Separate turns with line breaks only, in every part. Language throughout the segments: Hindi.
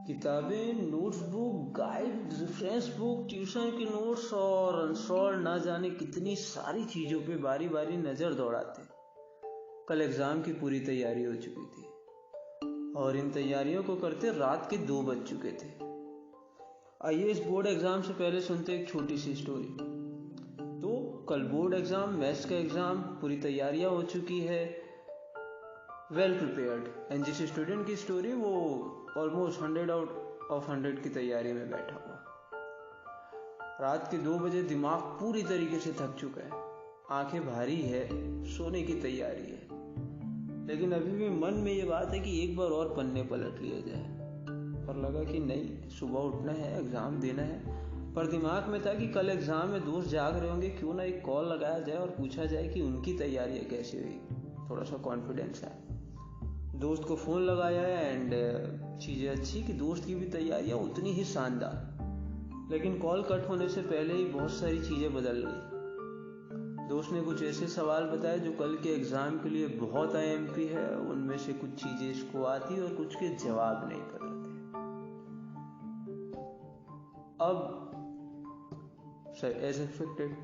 किताबें, notes book, guide, reference book, tuition के नोट्स और अनसॉल्व ना जाने कितनी सारी चीज़ों पे बारी बारी नज़र दौड़ाते। कल एग्ज़ाम की पूरी तैयारी हो चुकी थी और इन तैयारियों को करते रात के 2 बज चुके थे। आइए इस बोर्ड एग्ज़ाम से पहले सुनते एक छोटी सी स्टोरी। तो कल बोर्ड एग्ज़ाम, मैथ्स का एग्ज़ाम, पूरी तैयारियां हो चुकी है, वेल प्रिपेयर्ड। एंड जिस स्टूडेंट की स्टोरी, वो ऑलमोस्ट 100 आउट ऑफ 100 की तैयारी में बैठा हुआ। रात के 2 बजे दिमाग पूरी तरीके से थक चुका है, आंखें भारी है, सोने की तैयारी है, लेकिन अभी भी मन में ये बात है कि एक बार और पन्ने पलट लिया जाए। पर लगा कि नहीं, सुबह उठना है, एग्ज़ाम देना है। पर दिमाग में था कि कल एग्ज़ाम में दोस्त जाग रहे होंगे, क्यों ना एक कॉल लगाया जाए और पूछा जाए कि उनकी तैयारियाँ कैसी हुई। थोड़ा सा कॉन्फिडेंस है। दोस्त को फ़ोन लगाया एंड चीज़ें अच्छी कि दोस्त की भी तैयारियाँ उतनी ही शानदार। लेकिन कॉल कट होने से पहले ही बहुत सारी चीज़ें बदल गई। दोस्त ने कुछ ऐसे सवाल बताए जो कल के एग्ज़ाम के लिए बहुत IMP है। उनमें से कुछ चीज़ें इसको आती और कुछ के जवाब नहीं पता थे। अब एज एक्सपेक्टेड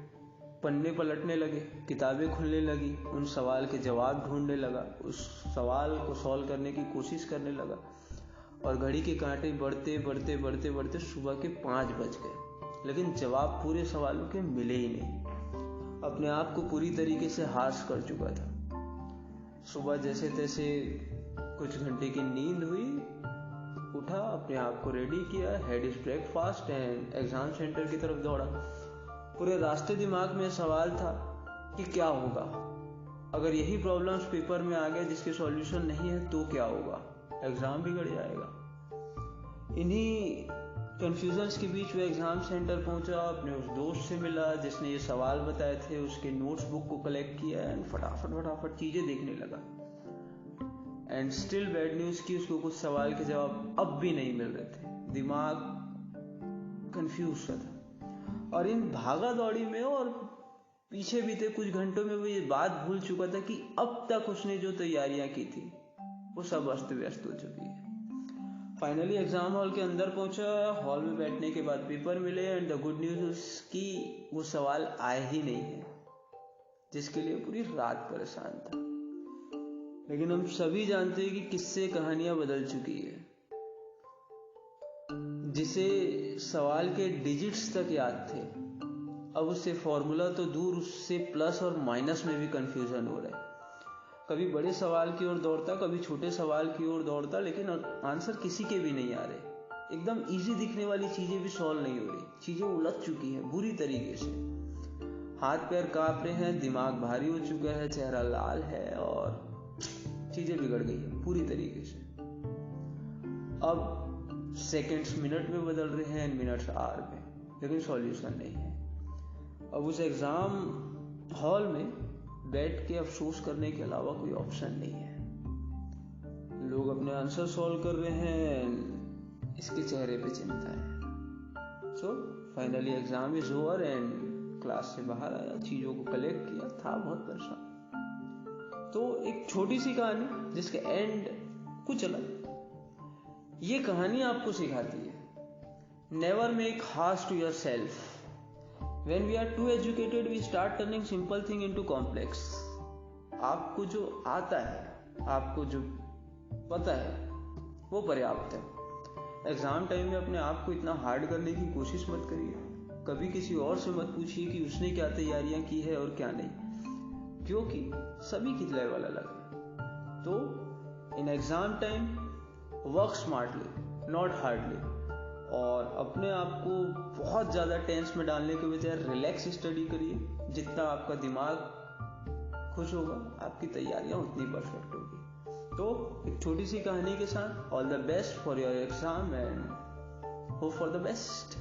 पन्ने पलटने लगे, किताबें खुलने लगी, उन सवाल के जवाब ढूंढने लगा, उस सवाल को सॉल्व करने की कोशिश करने लगा और घड़ी के कांटे बढ़ते बढ़ते बढ़ते बढ़ते सुबह के 5 बज गए, लेकिन जवाब पूरे सवालों के मिले ही नहीं। अपने आप को पूरी तरीके से हाश कर चुका था। सुबह जैसे तैसे कुछ घंटे की नींद हुई, उठा, अपने आप को रेडी किया, had his breakfast and exam centre की तरफ दौड़ा। पूरे रास्ते दिमाग में सवाल था कि क्या होगा अगर यही प्रॉब्लम्स पेपर में आ गए जिसके सॉल्यूशन नहीं है, तो क्या होगा, एग्जाम बिगड़ जाएगा। इन्हीं कंफ्यूजन्स के बीच वो एग्जाम सेंटर पहुंचा, अपने उस दोस्त से मिला जिसने ये सवाल बताए थे, उसके नोट्स बुक को कलेक्ट किया एंड फटाफट चीजें देखने लगा। एंड स्टिल बैड न्यूज की उसको कुछ सवाल के जवाब अब भी नहीं मिल रहे थे। दिमाग कंफ्यूज सा था और इन भागा दौड़ी में और पीछे बीते कुछ घंटों में वो ये बात भूल चुका था कि अब तक उसने जो तैयारियां की थी वो सब अस्त व्यस्त हो चुकी है। फाइनली एग्जाम हॉल के अंदर पहुंचा। हॉल में बैठने के बाद पेपर मिले एंड द गुड न्यूज कि वो सवाल आए ही नहीं है जिसके लिए पूरी रात परेशान था। लेकिन हम सभी जानते हैं कि किससे कहानियां बदल चुकी है। जिसे सवाल के डिजिट्स तक याद थे, अब उससे फॉर्मूला तो दूर, उससे प्लस और माइनस में भी कंफ्यूजन हो रहा है। कभी बड़े सवाल की ओर दौड़ता, कभी छोटे सवाल की ओर दौड़ता, लेकिन आंसर किसी के भी नहीं आ रहे। एकदम इजी दिखने वाली चीजें भी सॉल्व नहीं हो रही, चीजें उलझ चुकी हैं बुरी तरीके से। हाथ पैर कांप रहे हैं, दिमाग भारी हो चुका है, चेहरा लाल है और चीजें बिगड़ गई है पूरी तरीके से। अब सेकंड्स मिनट में बदल रहे हैं, मिनट्स आवर में, लेकिन सॉल्यूशन नहीं है। अब उस एग्जाम हॉल में बैठ के अफसोस करने के अलावा कोई ऑप्शन नहीं है। लोग अपने आंसर सॉल्व कर रहे हैं, इसके चेहरे पे चिंता है। So finally exam is over and class से बाहर आया, चीजों को कलेक्ट किया, था बहुत परेशान। तो एक छोटी सी कहानी जिसके एंड कुछ अलग। ये कहानी आपको सिखाती है never make harsh to yourself. When we are too educated, we start turning simple thing into complex. आपको जो आता है, आपको जो पता है, वो पर्याप्त है। एग्जाम टाइम में अपने आप को इतना हार्ड करने की कोशिश मत करिए। कभी किसी और से मत पूछिए कि उसने क्या तैयारियां की है और क्या नहीं, क्योंकि सभी की लेवल अलग है। तो in exam time work smartly, not hardly, और अपने आप को बहुत ज़्यादा टेंस में डालने के बजाय रिलैक्स स्टडी करिए। जितना आपका दिमाग खुश होगा, आपकी तैयारियां उतनी परफेक्ट होगी। तो एक छोटी सी कहानी के साथ all the best for your exam and hope for the best.